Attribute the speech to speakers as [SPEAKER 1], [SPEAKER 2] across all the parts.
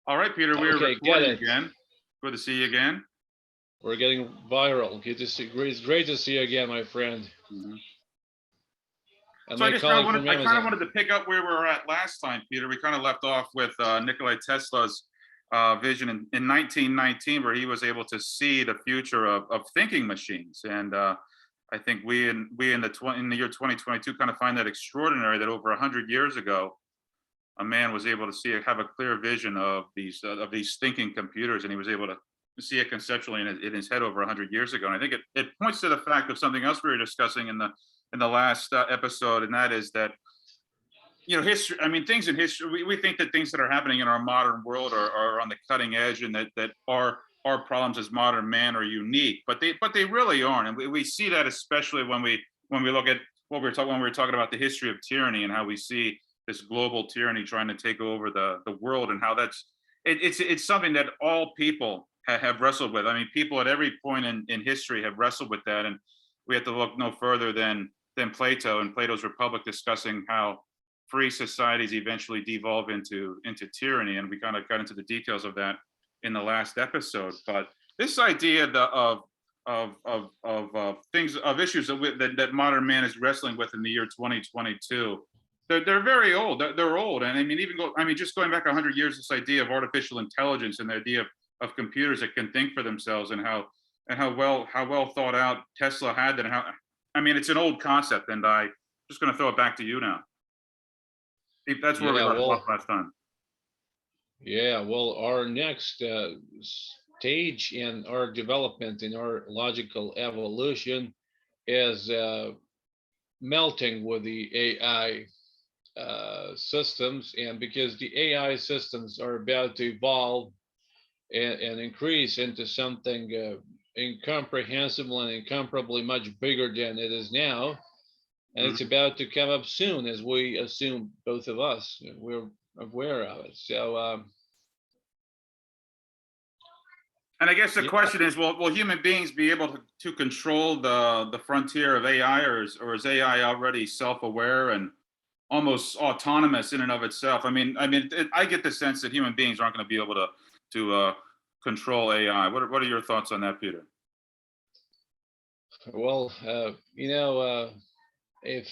[SPEAKER 1] All right, Peter, we are
[SPEAKER 2] Okay, get
[SPEAKER 1] recording
[SPEAKER 2] it.
[SPEAKER 1] again. Good to see you again.
[SPEAKER 2] We're getting viral. Good to see. It's great to see you again, my friend.
[SPEAKER 1] Mhm.
[SPEAKER 2] And
[SPEAKER 1] So I
[SPEAKER 2] my
[SPEAKER 1] just kind of
[SPEAKER 2] colleague
[SPEAKER 1] wanted,
[SPEAKER 2] from
[SPEAKER 1] I kind of
[SPEAKER 2] Amazon.
[SPEAKER 1] wanted to pick up where we were at last time, Peter. We kind of left off with Nikola Tesla's vision in 1919, where he was able to see the future of thinking machines. And I think in the year 2022 kind of find that extraordinary that over 100 years ago, a man was able to have a clear vision of these thinking computers, and he was able to see it conceptually in his head over 100 years ago. And I think it points to the fact of something else we were discussing in the last episode, and that is that history. I mean, things in history. We think that things that are happening in our modern world are on the cutting edge, and that our problems as modern man are unique, but they really aren't. And we see that especially when we look at what we were talking about the history of tyranny and how we see this global tyranny trying to take over the world, and how it's something that all people have wrestled with. I mean, people at every point in history have wrestled with that, and we have to look no further than Plato and Plato's Republic, discussing how free societies eventually devolve into tyranny, and we kind of got into the details of that in the last episode. But this idea of things, of issues that modern man is wrestling with in the year 2022, they're very old. They're old, and I mean, just going back 100 years, this idea of artificial intelligence and the idea of computers that can think for themselves, and how well thought out Tesla had that, and how, I mean, it's an old concept, and I'm just going to throw it back to you now. That's where we
[SPEAKER 2] Yeah,
[SPEAKER 1] left off
[SPEAKER 2] well,
[SPEAKER 1] last time.
[SPEAKER 2] our next stage in our development, in our logical evolution, is melting with the AI systems, and because the AI systems are about to evolve and increase into something incomprehensible and incomparably much bigger than it is now, and it's about to come up soon, as we assume, both of us, we're aware of it. So
[SPEAKER 1] and I guess the question is, will human beings be able to control the frontier of AI, or is AI already self-aware and almost autonomous in and of itself? I get the sense that human beings aren't going to be able to control AI. What are your thoughts on that, Peter?
[SPEAKER 2] well, if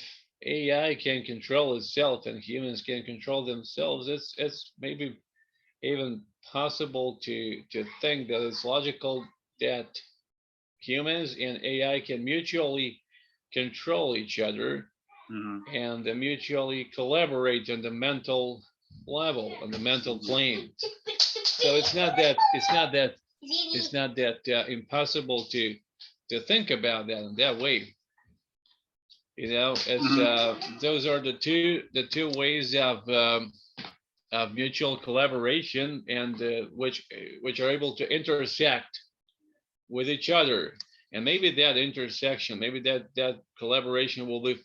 [SPEAKER 2] AI can control itself and humans can control themselves, it's maybe even possible to think that it's logical that humans and AI can mutually control each other and mutually collaborate on the mental level, on the mental plane. So it's not that impossible to think about that in that way. It's those are the two ways of mutual collaboration, and which are able to intersect with each other. And maybe that intersection, maybe that collaboration will be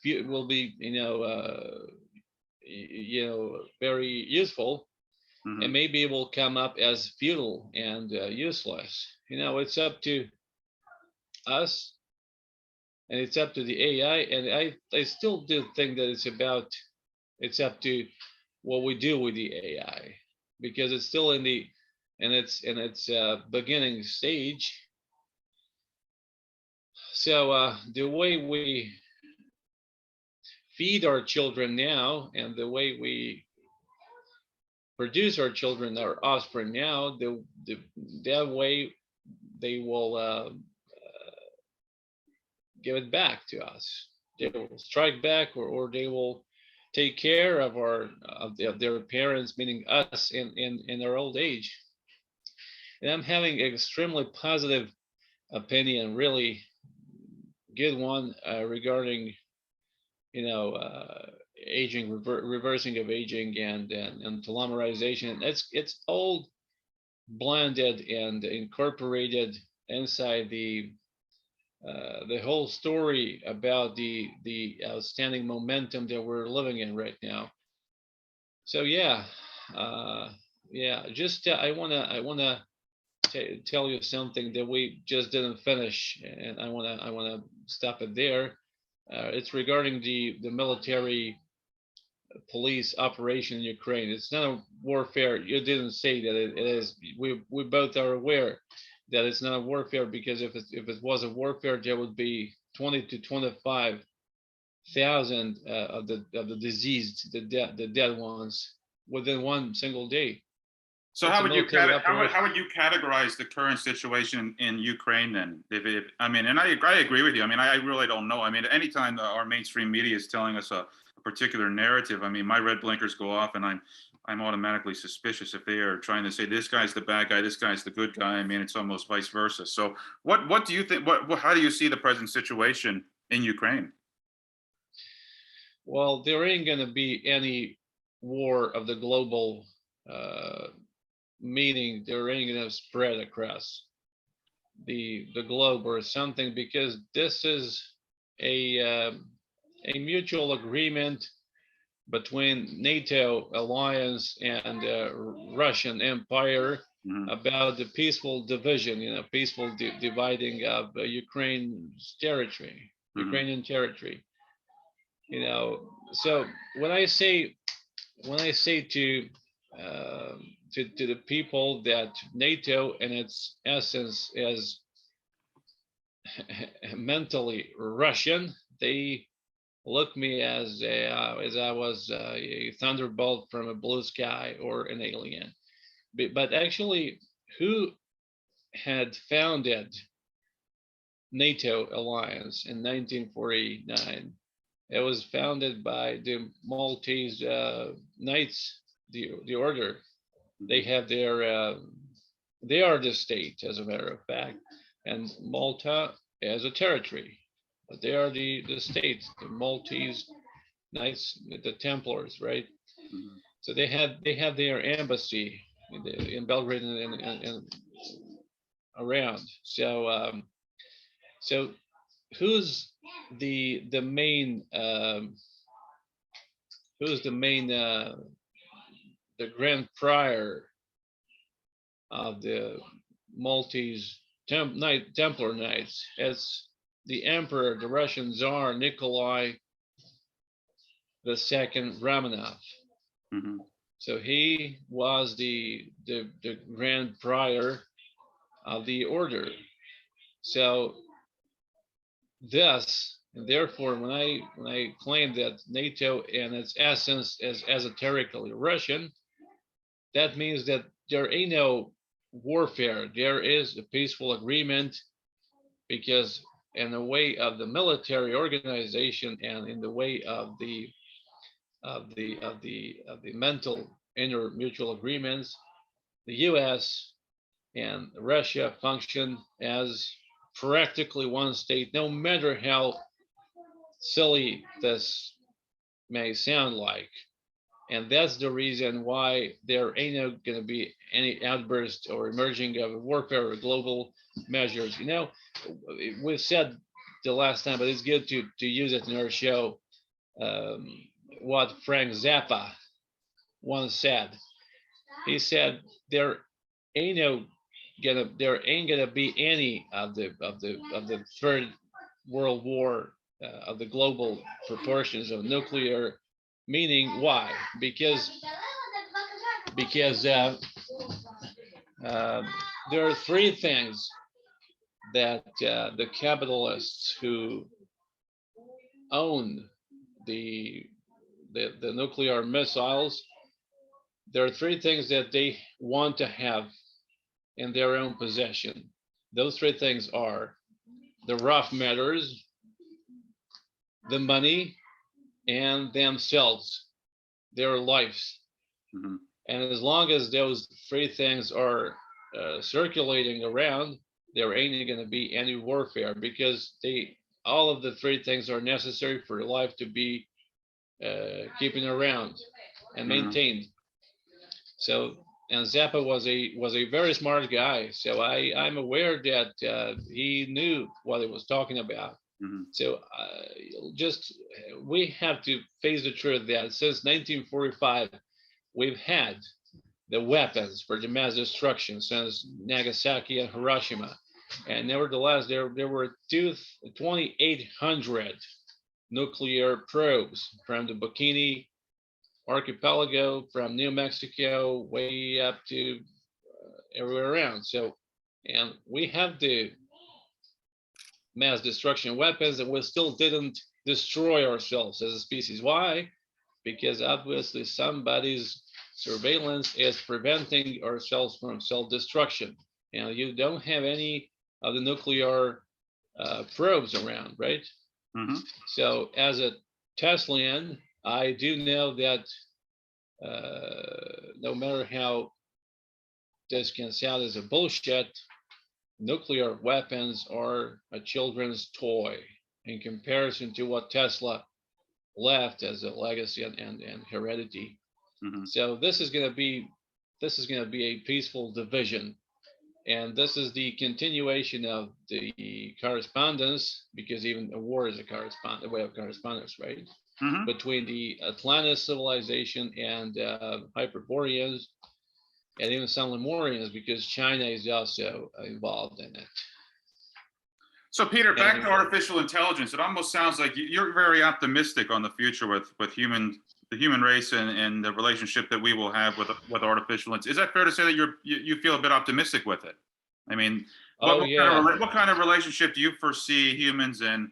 [SPEAKER 2] very useful, and maybe it will come up as futile and useless. It's up to us, and it's up to the AI. And I still do think that it's up to what we do with the AI, because it's still in its beginning stage. So the way we feed our children now, and the way we produce our children, our offspring now, that way they will give it back to us. They will strike back, or they will take care of their parents, meaning us, in their old age. And I'm having an extremely positive opinion, really good one, regarding aging, reversing of aging, and telomerization. It's all blended and incorporated inside the whole story about the outstanding momentum that we're living in right now. So just I wanna tell you something that we just didn't finish, and I wanna stop it there. It's regarding the military police operation in Ukraine. It's not a warfare. You didn't say that it is. We both are aware that it's not a warfare, because if it was a warfare, there would be 20 to 25,000 of the diseased, the dead ones within one single day.
[SPEAKER 1] So
[SPEAKER 2] It's
[SPEAKER 1] how
[SPEAKER 2] a
[SPEAKER 1] would you
[SPEAKER 2] military operation.
[SPEAKER 1] how would you categorize the current situation in Ukraine then? If I mean, and I agree with you. I mean, I really don't know. I mean, anytime our mainstream media is telling us a particular narrative, I mean, my red blinkers go off, and I'm automatically suspicious if they are trying to say this guy's the bad guy, this guy's the good guy. I mean, it's almost vice versa. So what do you think? How do you see the present situation in Ukraine?
[SPEAKER 2] Well, there ain't gonna be any war of the global, meaning there ain't gonna spread across the globe or something, because this is a mutual agreement between NATO alliance and Russian Empire
[SPEAKER 1] Mhm.
[SPEAKER 2] about the peaceful division, peaceful dividing of Ukraine's territory,
[SPEAKER 1] Mhm.
[SPEAKER 2] Ukrainian territory. So when I say to the people that NATO in its essence is mentally Russian, they look me as I was a thunderbolt from a blue sky or an alien. But actually, who had founded NATO alliance in 1949? It was founded by the Maltese Knights, the order. They have they are the state, as a matter of fact, and Malta as a territory. But they are the state, the Maltese Knights, the Templars, right?
[SPEAKER 1] Mhm.
[SPEAKER 2] So they have their embassy in Belgrade and around. So who's the main who's the main the Grand Prior of the Maltese Templar Knights? It's the Emperor, the Russian Tsar Nikolai II Romanov.
[SPEAKER 1] Mhm.
[SPEAKER 2] So he was the Grand Prior of the order. So thus, and therefore, when I claim that NATO in its essence is esoterically Russian, that means that there ain't no warfare. There is a peaceful agreement, because in the way of the military organization and in the way of the mental inner mutual agreements, the U.S. and Russia function as practically one state, no matter how silly this may sound like. And that's the reason why there ain't no going to be any outburst or emerging of warfare or global measures. We've said the last time, but it's good to use it in our show, um, what Frank Zappa once said. He said there ain't gonna be any of the third world war, of the global proportions of nuclear. Meaning, why? Because there are three things that the capitalists who own the the nuclear missiles, there are three things that they want to have in their own possession. Those three things are the rough matters, the money, and themselves, their lives.
[SPEAKER 1] Mhm.
[SPEAKER 2] And as long as those three things are circulating around, there ain't going to be any warfare, because all of the three things are necessary for life to be keeping around and
[SPEAKER 1] Mhm.
[SPEAKER 2] maintained. So, and Zappa was a very smart guy. So I'm aware that he knew what he was talking about.
[SPEAKER 1] Mhm.
[SPEAKER 2] So just we have to face the truth that since 1945, we've had the weapons for the mass destruction since Nagasaki and Hiroshima. And nevertheless, there were 2,800 nuclear probes from the Bikini archipelago from New Mexico way up to everywhere around. So, and we have the mass destruction weapons, and we still didn't destroy ourselves as a species. Why? Because obviously somebody's surveillance is preventing ourselves from self-destruction. And you don't have any of the nuclear probes around, right?
[SPEAKER 1] Mm-hmm.
[SPEAKER 2] So as a Teslian, I do know that no matter how this can sound as a bullshit, nuclear weapons are a children's toy in comparison to what Tesla left as a legacy and heredity.
[SPEAKER 1] Mm-hmm.
[SPEAKER 2] So this is going to be a peaceful division, and this is the continuation of the correspondence, because even a war is a way of correspondence, right?
[SPEAKER 1] Mm-hmm.
[SPEAKER 2] Between the Atlantis civilization and Hyperboreans, and even some Lemurians, because China is also involved in it.
[SPEAKER 1] So, Peter, back to artificial intelligence. It almost sounds like you're very optimistic on the future with the human race and the relationship that we will have with artificial intelligence. Is that fair to say that you feel a bit optimistic with it? I mean,
[SPEAKER 2] what
[SPEAKER 1] kind of relationship do you foresee humans and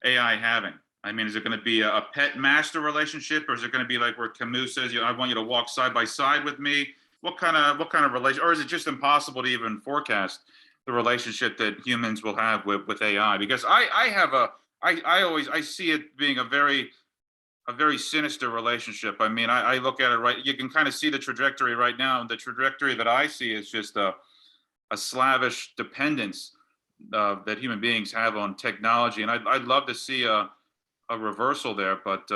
[SPEAKER 1] AI having? I mean, is it going to be a pet master relationship, or is it going to be like where Camus says, "I want you to walk side by side with me"? What kind of relation, or is it just impossible to even forecast the relationship that humans will have with AI? Because I see it being a very sinister relationship. I mean, I look at it, right. You can kind of see the trajectory right now. And the trajectory that I see is just a slavish dependence that human beings have on technology. And I'd love to see a reversal there. But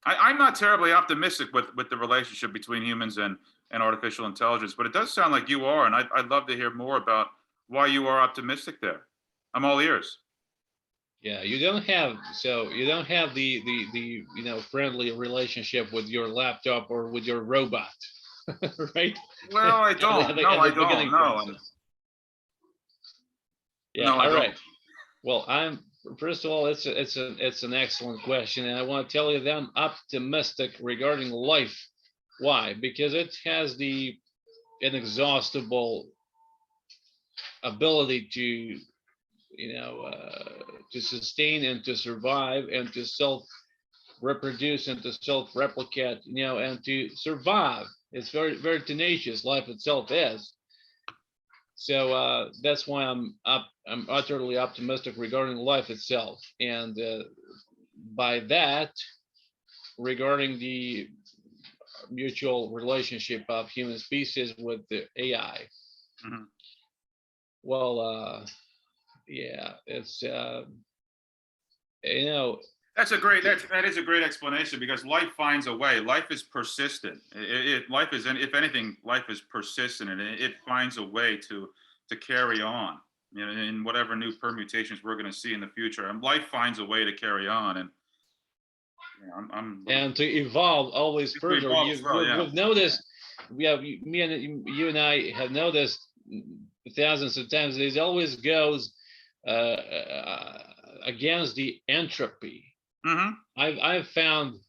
[SPEAKER 1] I'm not terribly optimistic with the relationship between humans and artificial intelligence. But it does sound like you are. And I'd love to hear more about why you are optimistic there. I'm all ears.
[SPEAKER 2] Yeah, you don't have the friendly relationship with your laptop or with your robot, right?
[SPEAKER 1] Well, I don't. No, I don't. No.
[SPEAKER 2] Yeah.
[SPEAKER 1] No,
[SPEAKER 2] All right. Well, first of all, it's an excellent question, and I want to tell you that I'm optimistic regarding life. Why? Because it has the inexhaustible ability to to sustain and to survive and to self-reproduce and to self-replicate, and to survive. It's very, very tenacious. Life itself is. So that's why I'm utterly optimistic regarding life itself, and by that, regarding the mutual relationship of human species with the AI.
[SPEAKER 1] Mm-hmm.
[SPEAKER 2] Well, yeah, it's
[SPEAKER 1] that is a great explanation, because life finds a way. Life is persistent. Life is, if anything, life is persistent, and it finds a way to carry on, in whatever new permutations we're going to see in the future. And life finds a way to carry on, and
[SPEAKER 2] and to evolve always further. We've noticed, me and you and I have noticed thousands of times, it always goes against the entropy.
[SPEAKER 1] Mm-hmm.
[SPEAKER 2] I've found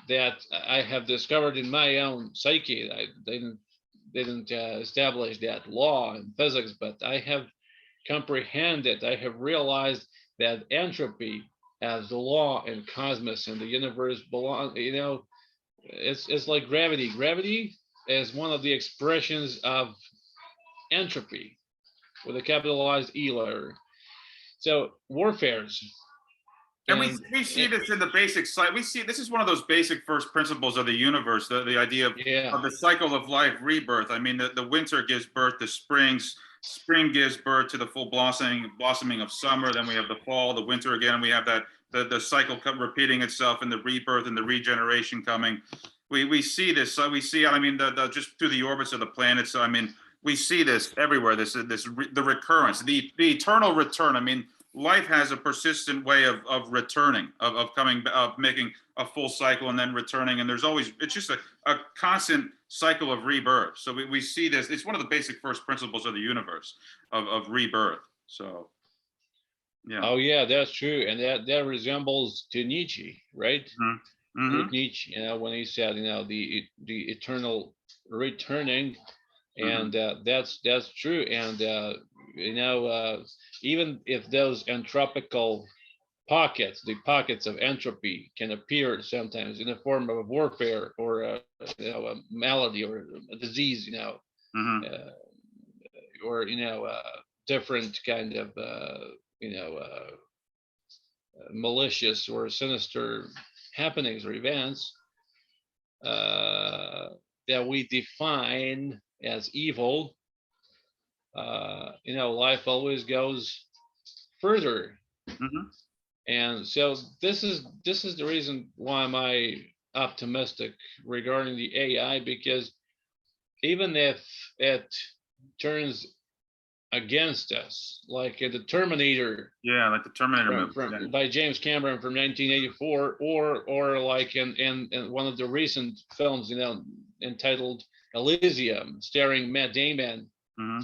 [SPEAKER 2] that I have discovered in my own psyche. I didn't establish that law in physics, but I have comprehended. I have realized that entropy, as the law in cosmos and the universe, it's like gravity. Gravity is one of the expressions of entropy with a capitalized E letter. So warfares.
[SPEAKER 1] And we see this in the basic site. We see this is one of those basic first principles of the universe, the idea of the cycle of life, rebirth. I mean, the winter gives birth to spring gives birth to the full blossoming of summer. Then we have the fall, the winter again, and we have that the cycle repeating itself, and the rebirth and the regeneration coming. We see this. So we see, I mean, just through the orbits of the planets. So I mean, we see this everywhere. The recurrence, the eternal return. I mean, life has a persistent way of returning, of coming, of making a full cycle and then returning. And it's just a constant cycle of rebirth. So we see this. It's one of the basic first principles of the universe of rebirth. So, yeah.
[SPEAKER 2] Oh yeah, that's true, and that resembles to Nietzsche, right?
[SPEAKER 1] Mm-hmm. Mm-hmm.
[SPEAKER 2] Nietzsche, when he said, the eternal returning,
[SPEAKER 1] Mm-hmm.
[SPEAKER 2] and that's true. And even if those entropical pockets, the pockets of entropy, can appear sometimes in the form of a warfare, or a malady, or a disease,
[SPEAKER 1] Mm-hmm.
[SPEAKER 2] uh, or different kind of you know uh, malicious or sinister happenings or events uh, that we define as evil. Life always goes further.
[SPEAKER 1] Mm-hmm.
[SPEAKER 2] And so this is the reason why I'm optimistic regarding the AI, because even if it turns against us, like the Terminator
[SPEAKER 1] Yeah, like the Terminator
[SPEAKER 2] from,
[SPEAKER 1] movies. Yeah.
[SPEAKER 2] from by James Cameron from 1984, or like in one of the recent films, entitled Elysium, starring Matt Damon.
[SPEAKER 1] Mm-hmm.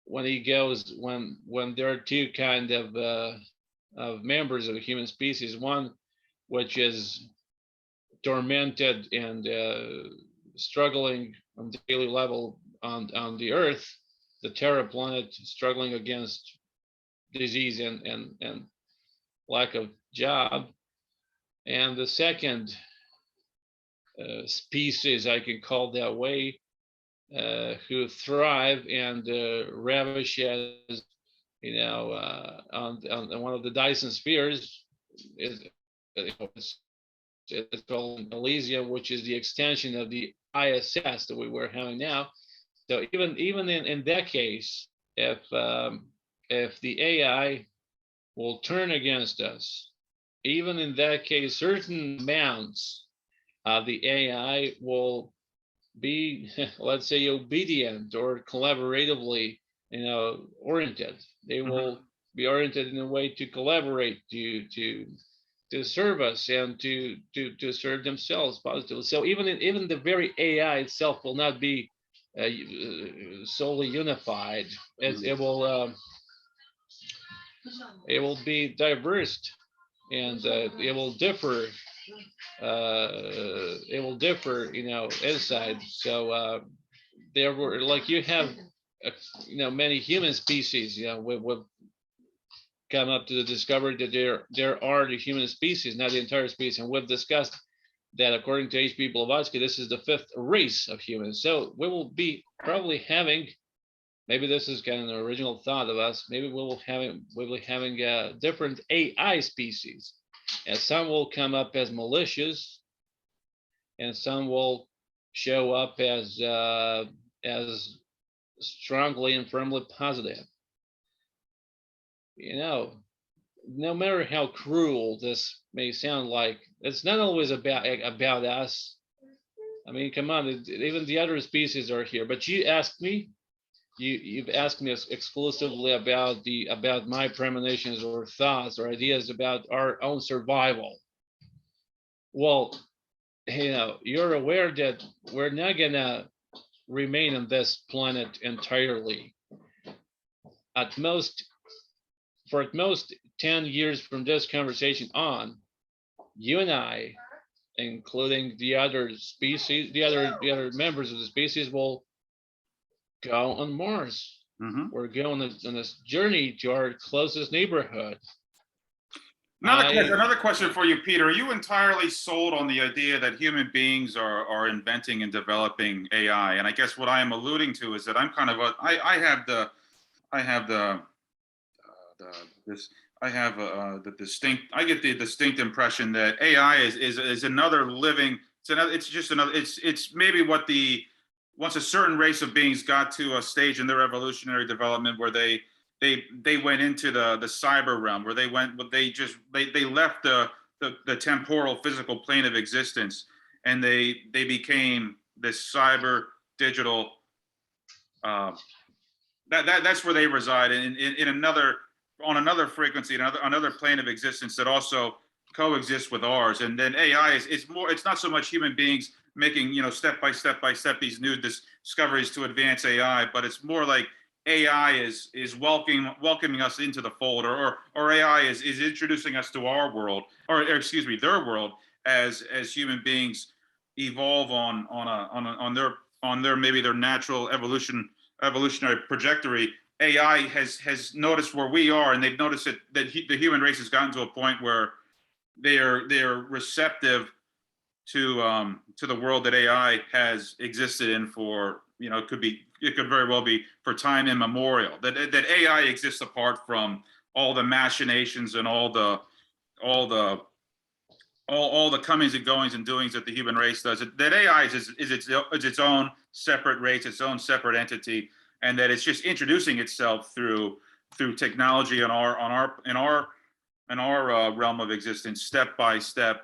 [SPEAKER 2] When he goes, when there are two kind of members of the human species, one which is tormented and struggling on daily level on the Earth, the Terra planet, struggling against disease and lack of job, and the second species, I can call that way, who thrive and ravishes, on one of the Dyson spheres. Is it's called Elysium, which is the extension of the ISS that we were having now. So even in that case, if the AI will turn against us, even in that case, certain amounts of the AI will be, let's say, obedient or collaboratively, oriented. They
[SPEAKER 1] Mm-hmm.
[SPEAKER 2] will be oriented in a way to collaborate, to serve us, and to serve themselves positively. So even the very AI itself will not be solely unified. It will be diverse, and it will differ inside. So there were, like, you have many human species, we've come up to the discovery that there are the human species, not the entire species. And we've discussed that, according to H.P. Blavatsky, this is the fifth race of humans. So we will be probably having, maybe this is kind of an original thought of us, maybe we'll be having different AI species, and some will come up as malicious, and some will show up as strongly and firmly positive. No matter how cruel this may sound, like, it's not always about us. I mean, come on, even the other species are here. But you've asked me exclusively about my premonitions or thoughts or ideas about our own survival. Well, you're aware that we're not gonna remain on this planet entirely. At most, for at most 10 years from this conversation on, you and I, including the other species, the other members of the species, will go on Mars.
[SPEAKER 1] Mm-hmm.
[SPEAKER 2] We're going on this journey to our closest neighborhood.
[SPEAKER 1] Another another question for you, Peter. Are you entirely sold on the idea that human beings are inventing and developing AI? And I guess what I am alluding to is that I'm kind of I have the this I have the distinct I get the distinct impression that AI is another living, it's just another, it's maybe what the once a certain race of beings got to a stage in their evolutionary development where they went into the cyber realm, where they left the temporal physical plane of existence, and they became this cyber digital, uh, that's where they reside in another, on another frequency, another plane of existence that also coexists with ours. And then AI is more, it's not so much human beings making, step by step these new discoveries to advance AI, but it's more like AI is welcoming us into the fold, or AI is introducing us to our world, or excuse me, their world, as human beings evolve on their maybe their natural evolutionary trajectory. AI has noticed where we are, and they've noticed that the human race has gotten to a point where they are receptive to the world that AI has existed in for, it could very well be for time immemorial. That AI exists apart from all the machinations and all the all the comings and goings and doings that the human race does. That AI is its own separate race, its own separate entity, and that it's just introducing itself through technology in our realm of existence, step by step,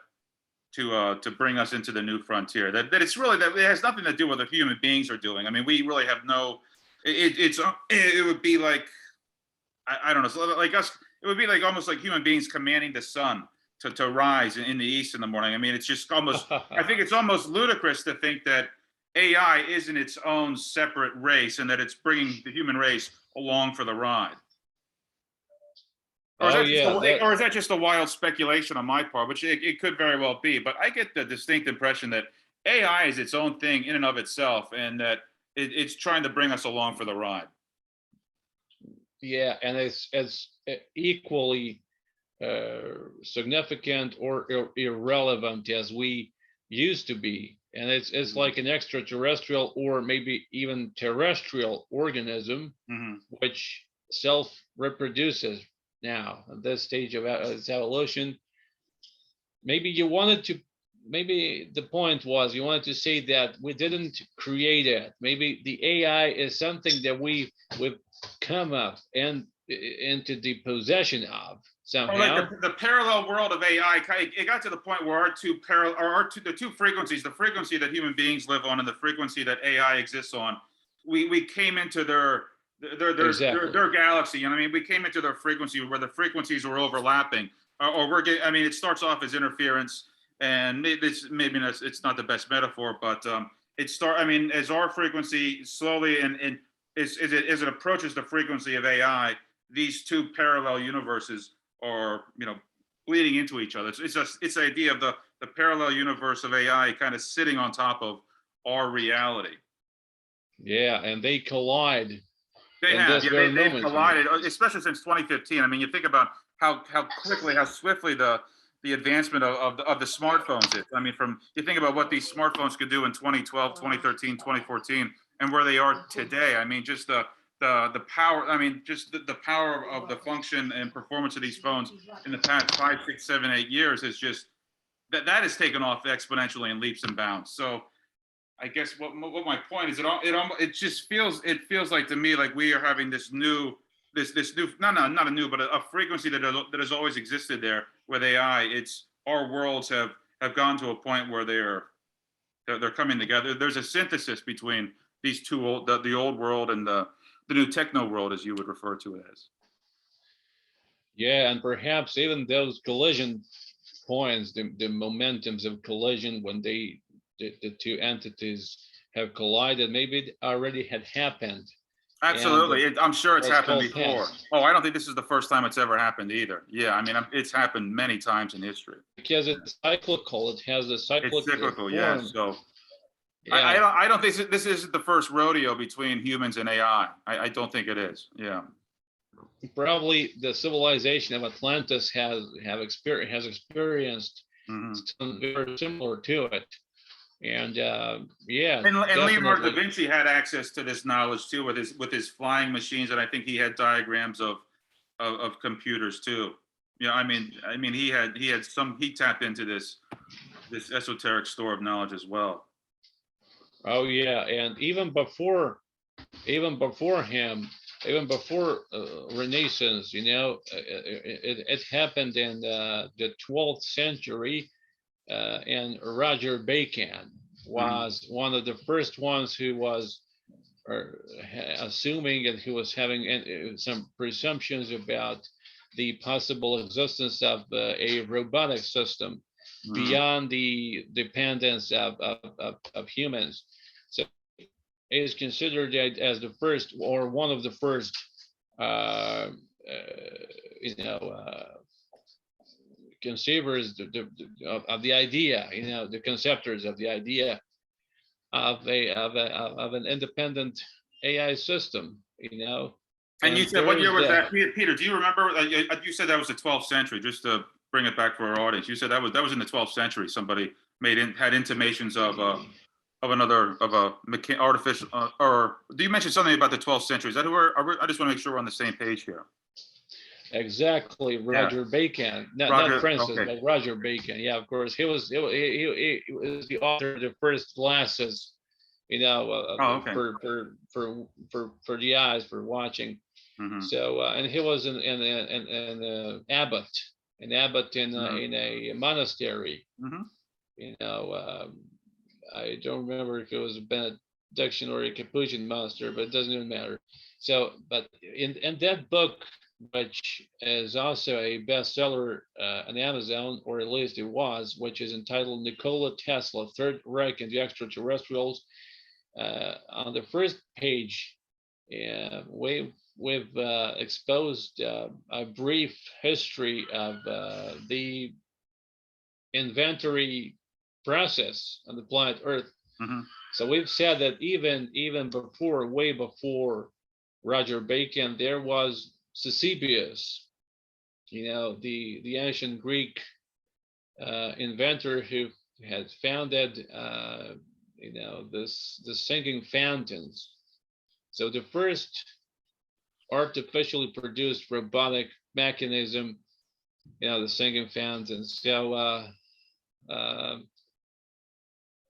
[SPEAKER 1] to bring us into the new frontier. That it's really, that it has nothing to do with what human beings are doing. I mean, we really have no. It would be like, I don't know, like us. It would be like almost like human beings commanding the sun to rise in the east in the morning. I mean, it's just almost. I think it's almost ludicrous to think that AI isn't its own separate race and that it's bringing the human race along for the ride. Or is,
[SPEAKER 2] Oh
[SPEAKER 1] that just
[SPEAKER 2] yeah, that
[SPEAKER 1] or is that just a wild speculation on my part, which it could very well be. But I get the distinct impression that AI is its own thing in and of itself, and that it's trying to bring us along for the ride.
[SPEAKER 2] yeah, and it's equally significant or irrelevant as we used to be, and it's like an extraterrestrial or maybe even terrestrial organism,
[SPEAKER 1] Mm-hmm.
[SPEAKER 2] which self reproduces now at this stage of its evolution. Maybe you wanted to, maybe the point was you wanted to say that we didn't create it. Maybe the AI is something that we've come up and into the possession of
[SPEAKER 1] Or like
[SPEAKER 2] somehow.
[SPEAKER 1] the parallel world of AI, it got to the point where the two frequencies, the frequency that human beings live on and the frequency that AI exists on, we came into
[SPEAKER 2] Exactly.
[SPEAKER 1] their galaxy. You know what I mean? We came into their frequency where the frequencies were overlapping, or we're getting. I mean, it starts off as interference, and it's not the best metaphor, but I mean, as our frequency slowly and as it approaches the frequency of AI, these two parallel universes are, bleeding into each other. It's the idea of the parallel universe of AI kind of sitting on top of our reality.
[SPEAKER 2] Yeah, and they collide
[SPEAKER 1] They
[SPEAKER 2] in
[SPEAKER 1] have,
[SPEAKER 2] this
[SPEAKER 1] yeah,
[SPEAKER 2] very
[SPEAKER 1] they've
[SPEAKER 2] moment,
[SPEAKER 1] collided, especially since 2015. I mean, you think about how quickly, how swiftly the advancement of the smartphones is. I mean, from you think about what these smartphones could do in 2012, 2013, 2014, and where they are today. I mean, just the power. I mean, just the power of the function and performance of these phones in the past 5, 6, 7, 8 years is just that has taken off exponentially in leaps and bounds. So I guess what my point is, it just feels like to me like we are having this new not a new, but a frequency that has always existed there with AI. It's our worlds have gone to a point where they're coming together. There's a synthesis between these two the old world and the new techno world, as you would refer to it as.
[SPEAKER 2] yeah, and perhaps even those collision points, the momentums of collision when the two entities have collided, maybe it already had happened, and
[SPEAKER 1] Absolutely, I'm sure it's
[SPEAKER 2] was
[SPEAKER 1] happened
[SPEAKER 2] called
[SPEAKER 1] before.
[SPEAKER 2] past.
[SPEAKER 1] Oh, I don't think this is the first time it's ever happened either. Yeah, I mean, it's happened many times in history.
[SPEAKER 2] Because it's cyclical, it has a
[SPEAKER 1] It's
[SPEAKER 2] cyclic
[SPEAKER 1] cyclical, yeah.
[SPEAKER 2] form.
[SPEAKER 1] So
[SPEAKER 2] Yeah,
[SPEAKER 1] I don't think this isn't the first rodeo between humans and AI. I don't think it is. Yeah.
[SPEAKER 2] probably the civilization of Atlantis has experienced
[SPEAKER 1] Hmm.
[SPEAKER 2] something very similar to it, and yeah,
[SPEAKER 1] And Leonardo da
[SPEAKER 2] definitely.
[SPEAKER 1] Vinci had access to this knowledge too with his flying machines, and I think he had diagrams of computers too. Yeah, I mean he tapped into this esoteric store of knowledge as well.
[SPEAKER 2] Oh yeah, and even before him, even before Renaissance, it happened in the 12th century, and Roger Bacon
[SPEAKER 1] Hmm.
[SPEAKER 2] was one of the first ones who was assuming, and who was having some presumptions about the possible existence of a robotic system
[SPEAKER 1] Hmm.
[SPEAKER 2] beyond the dependence of humans. So is considered as the first or one of the first, uh, you know, conceivers of the idea, the conceptors of the idea of an independent AI system,
[SPEAKER 1] And you
[SPEAKER 2] and
[SPEAKER 1] said, what year
[SPEAKER 2] there's
[SPEAKER 1] was
[SPEAKER 2] the
[SPEAKER 1] that, Peter? Do you remember? You said that was the 12th century. Just to bring it back for our audience, you said that was in the 12th century. Somebody had intimations of another of a artificial or do you mention something about the 12th century? Is that who I just want to make sure we're on the same page here.
[SPEAKER 2] exactly
[SPEAKER 1] Yeah,
[SPEAKER 2] Roger Bacon, not
[SPEAKER 1] Roger.
[SPEAKER 2] Francis,
[SPEAKER 1] Okay.
[SPEAKER 2] but Roger Bacon. Yeah, of course, he was the author of the first glasses,
[SPEAKER 1] Oh, okay.
[SPEAKER 2] for the eyes for watching.
[SPEAKER 1] Mm-hmm.
[SPEAKER 2] So and he was abbot,
[SPEAKER 1] Mm-hmm.
[SPEAKER 2] in a monastery.
[SPEAKER 1] Mm-hmm.
[SPEAKER 2] You know, I don't remember if it was a Benediction or a Capuchin monastery, but it doesn't even matter. So, but in that book, which is also a bestseller on Amazon, or at least it was, which is entitled Nikola Tesla, Third Reich and the Extraterrestrials. On the first page, we've exposed a brief history of the inventory process on the planet Earth.
[SPEAKER 1] Mm-hmm.
[SPEAKER 2] So we've said that even before, way before Roger Bacon, there was Ctesibius, the ancient Greek inventor who had founded the sinking fountains. So the first artificially produced robotic mechanism, the sinking fountains. So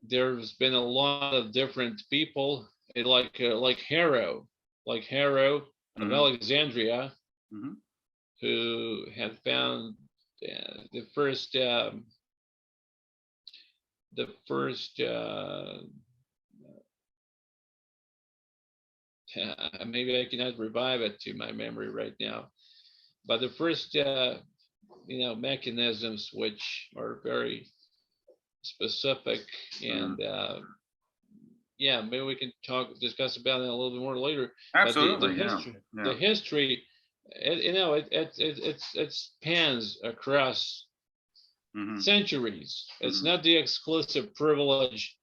[SPEAKER 2] there's been a lot of different people, like Hero of
[SPEAKER 1] Mm-hmm.
[SPEAKER 2] Alexandria,
[SPEAKER 1] Mm-hmm.
[SPEAKER 2] who had found the first maybe I cannot revive it to my memory right now, but the first mechanisms which are very specific, and yeah, maybe we can discuss about it a little bit more later. But
[SPEAKER 1] Absolutely. Yeah.
[SPEAKER 2] the history, it spans across
[SPEAKER 1] Mm-hmm.
[SPEAKER 2] centuries. It's
[SPEAKER 1] Mm-hmm.
[SPEAKER 2] not the exclusive privilege,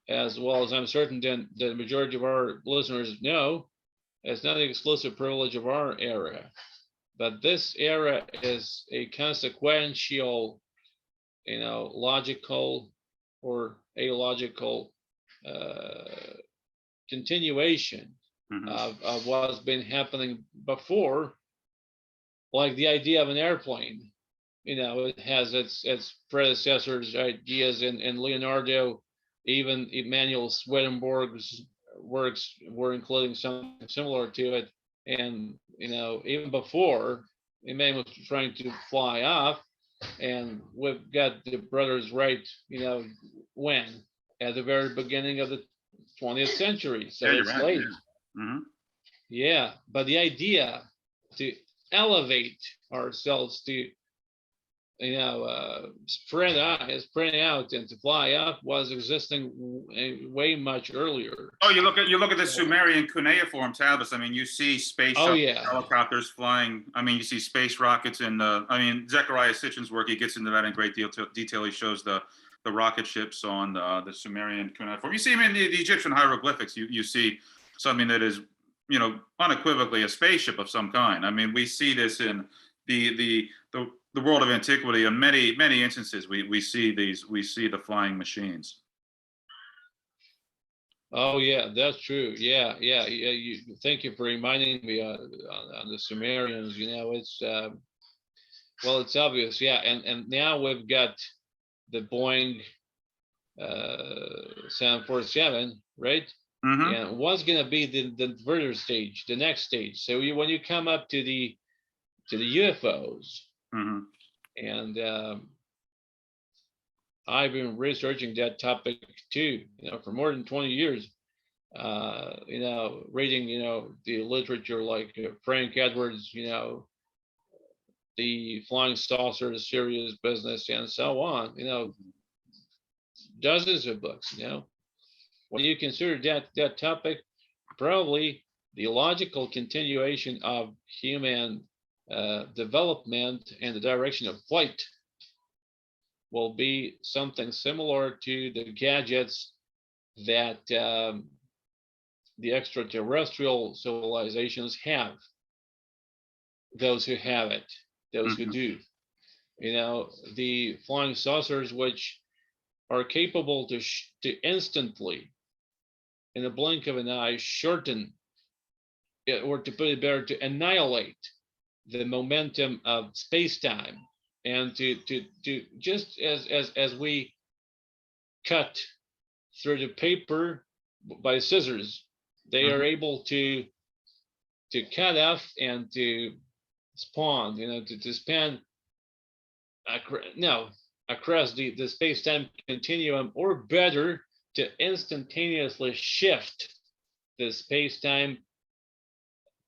[SPEAKER 2] as well as I'm certain that the majority of our listeners know. It's not the exclusive privilege of our era, but this era is a consequential, logical or illogical continuation
[SPEAKER 1] Mm-hmm.
[SPEAKER 2] of what's been happening before, like the idea of an airplane. It has its predecessors' ideas, in Leonardo, even Emanuel Swedenborg's works were including something similar to it. And even before, Emmanuel was trying to fly off, and we've got the brothers Wright, when at the very beginning of the 20th century. So
[SPEAKER 1] Yeah, you're
[SPEAKER 2] it's
[SPEAKER 1] right.
[SPEAKER 2] late.
[SPEAKER 1] Yeah. Mm-hmm.
[SPEAKER 2] Yeah, but the idea to elevate ourselves to spread out and to fly up was existing way much earlier.
[SPEAKER 1] Oh, you look at the
[SPEAKER 2] So,
[SPEAKER 1] Sumerian cuneiform tablets. I mean, you see space
[SPEAKER 2] oh
[SPEAKER 1] shuttles,
[SPEAKER 2] yeah,
[SPEAKER 1] helicopters flying. I mean, you see space rockets, and Zechariah Sitchin's work. He gets into that in great detail. He shows the rocket ships on the Sumerian cuneiform. You see them in the Egyptian hieroglyphics. You see something that is, unequivocally a spaceship of some kind. I mean, we see this in the world of antiquity. In many instances, we see the flying machines.
[SPEAKER 2] oh yeah, that's true. Yeah. Thank you for reminding me on the Sumerians. It's well, it's obvious. Yeah, and now we've got the Boeing 747, right?
[SPEAKER 1] Mm-hmm.
[SPEAKER 2] And what's gonna be the further stage, the next stage? So when you come up to the UFOs,
[SPEAKER 1] Mm-hmm.
[SPEAKER 2] and I've been researching that topic too, for more than 20 years. Reading, the literature like Frank Edwards, the Flying Saucers, Serious Business, and so on. Dozens of books. when you consider that topic, probably the logical continuation of human development in the direction of flight will be something similar to the gadgets that the extraterrestrial civilizations have. Those who have it, those who do, the flying saucers, which are capable to instantly, in a blink of an eye, shorten, or to put it better, to annihilate the momentum of space-time, and to just as we cut through the paper by scissors, they are able to cut off and to spawn, to span across the space-time continuum, or better, to instantaneously shift the space-time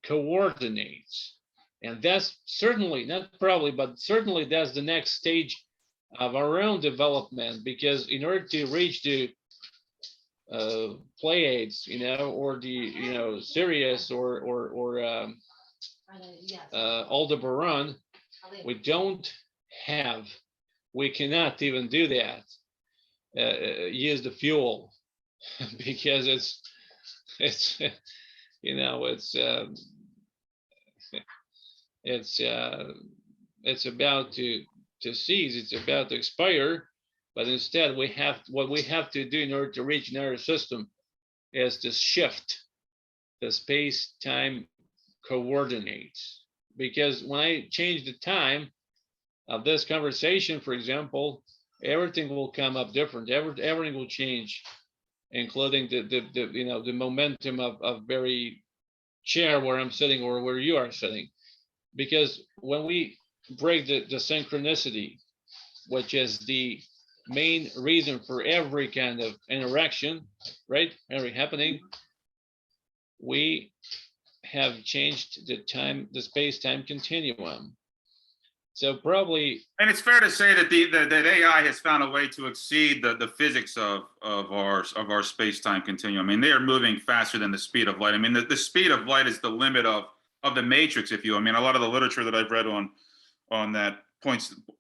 [SPEAKER 2] coordinates. And that's certainly, not probably, but certainly that's the next stage of our own development, because in order to reach the Pleiades, or the Sirius or Aldebaran, we cannot even do that. Use the fuel because it's about to cease. It's about to expire. But instead, what we have to do in order to reach another system is to shift the space-time coordinates. Because when I change the time of this conversation, for example, everything will come up different. Everything will change, including the momentum of very chair where I'm sitting or where you are sitting. Because when we break the synchronicity, which is the main reason for every kind of interaction, right? Every happening, we have changed the space-time continuum. So probably,
[SPEAKER 1] and it's fair to say that that AI has found a way to exceed the physics of our space-time continuum. I mean, they are moving faster than the speed of light. I mean, the speed of light is the limit of the matrix, if you. I mean, a lot of the literature that I've read on that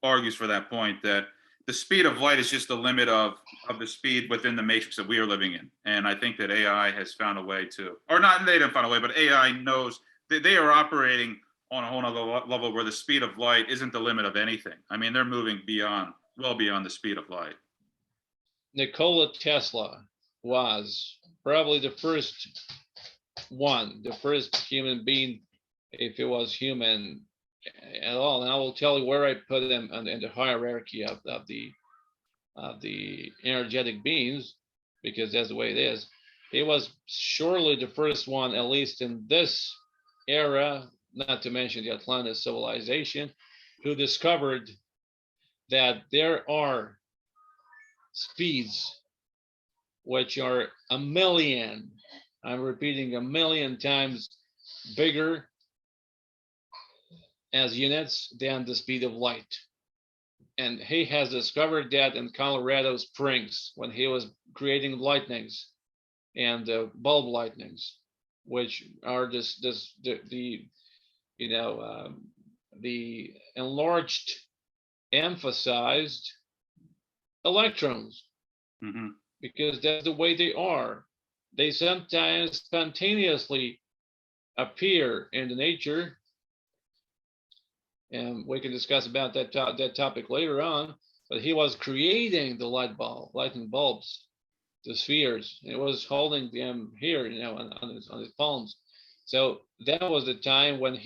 [SPEAKER 1] argues for that point, that the speed of light is just the limit of the speed within the matrix that we are living in. And I think that AI has found a way to, or not, they didn't find a way, but AI knows that they are operating on a whole nother level where the speed of light isn't the limit of anything. I mean, they're moving well beyond the speed of light.
[SPEAKER 2] Nikola Tesla was probably the first human being, if it was human at all. And I will tell you where I put him in the hierarchy of the energetic beings, because that's the way it is. He was surely the first one, at least in this era, not to mention the Atlantis civilization, who discovered that there are speeds which are I'm repeating, 1,000,000 times bigger as units than the speed of light. And he has discovered that in Colorado Springs when he was creating lightnings and bulb lightnings, which are the enlarged, emphasized electrons, because that's the way they are. They sometimes spontaneously appear in the nature, and we can discuss about that topic later on. But he was creating the lightning bulbs, the spheres. It was holding them here, on his palms. So that was the time when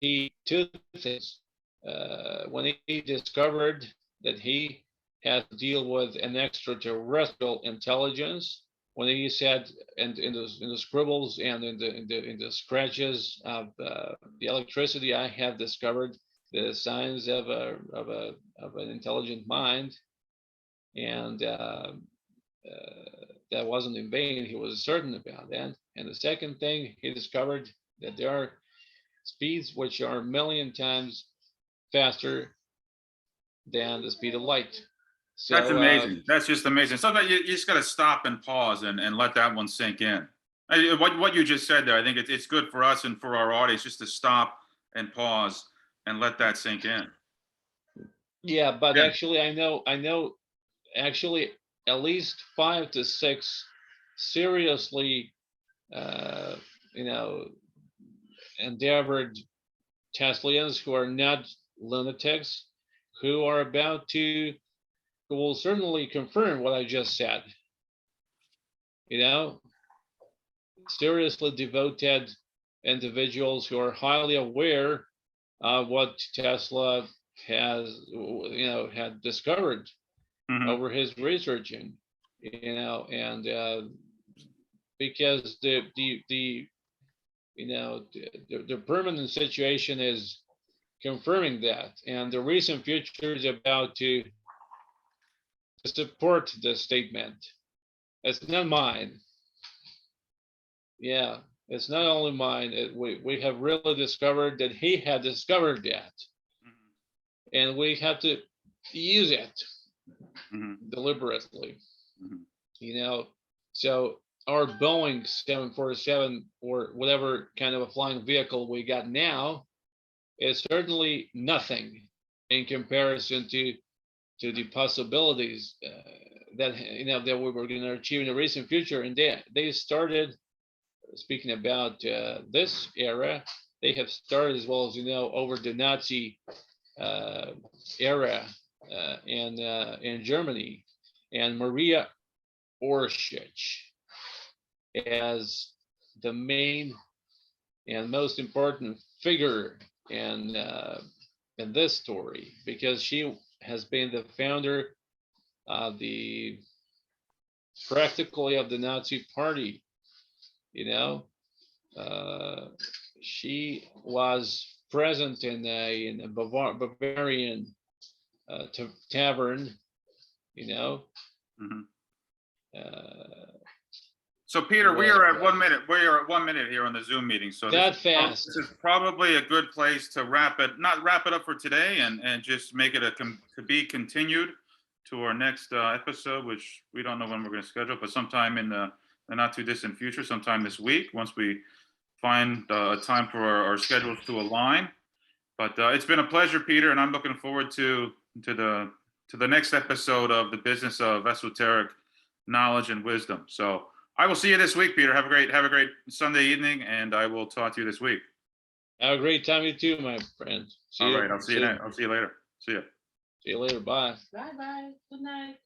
[SPEAKER 2] he took things, when he discovered that he had to deal with an extraterrestrial intelligence. When he said in the scribbles and in the scratches of the electricity, I have discovered the signs of an intelligent mind, and that wasn't in vain. He was certain about that. And the second thing, he discovered that there are speeds which are 1,000,000 times faster than the speed of light.
[SPEAKER 1] That's
[SPEAKER 2] So
[SPEAKER 1] amazing. That's just amazing. Sometimes you just got to stop and pause and let that one sink in. What you just said there, I think it's good for us and for our audience just to stop and pause and let that sink in.
[SPEAKER 2] yeah, but
[SPEAKER 1] Yeah.
[SPEAKER 2] actually, I know actually at least 5 to 6 seriously, uh, you know, endeavored Teslians who are not lunatics, who are about to, who will certainly confirm what I just said. You know, seriously devoted individuals who are highly aware of what Tesla has, had discovered
[SPEAKER 1] Hmm.
[SPEAKER 2] over his researching, and because the permanent situation is confirming that, and the recent future is about to support the statement. It's not mine. Yeah, it's not only mine. We have really discovered that he had discovered that, and we have to use it
[SPEAKER 1] Hmm.
[SPEAKER 2] deliberately.
[SPEAKER 1] Hmm.
[SPEAKER 2] So our Boeing 747 or whatever kind of a flying vehicle we got now is certainly nothing in comparison to the possibilities that that we were going to achieve in the recent future. And they started speaking about this era. They have started, as well as over the Nazi uh, era in Germany, and Maria Orsic as the main and most important figure in this story, because she has been the founder of the practically of the Nazi Party. You know, she was present in a Bavarian tavern. You know,
[SPEAKER 1] Hmm.
[SPEAKER 2] uh,
[SPEAKER 1] So Peter, we
[SPEAKER 2] well,
[SPEAKER 1] are at 1 minute. We are at 1 minute here on the Zoom meeting. So
[SPEAKER 2] that
[SPEAKER 1] this
[SPEAKER 2] fast.
[SPEAKER 1] is probably a good place to not wrap it up for today, and just make it to be continued to our next episode, which we don't know when we're going to schedule, but sometime in the not too distant future, sometime this week, once we find a time for our schedules to align. But it's been a pleasure, Peter, and I'm looking forward to the next episode of the business of esoteric knowledge and wisdom. So I will see you this week, Peter. Have a great Sunday evening, and I will talk to you this week.
[SPEAKER 2] Have a great time, you too, my friend. See
[SPEAKER 1] All
[SPEAKER 2] you
[SPEAKER 1] right, I'll see you
[SPEAKER 2] soon.
[SPEAKER 1] later. See you.
[SPEAKER 2] See you later. Bye.
[SPEAKER 3] Bye bye. Good night.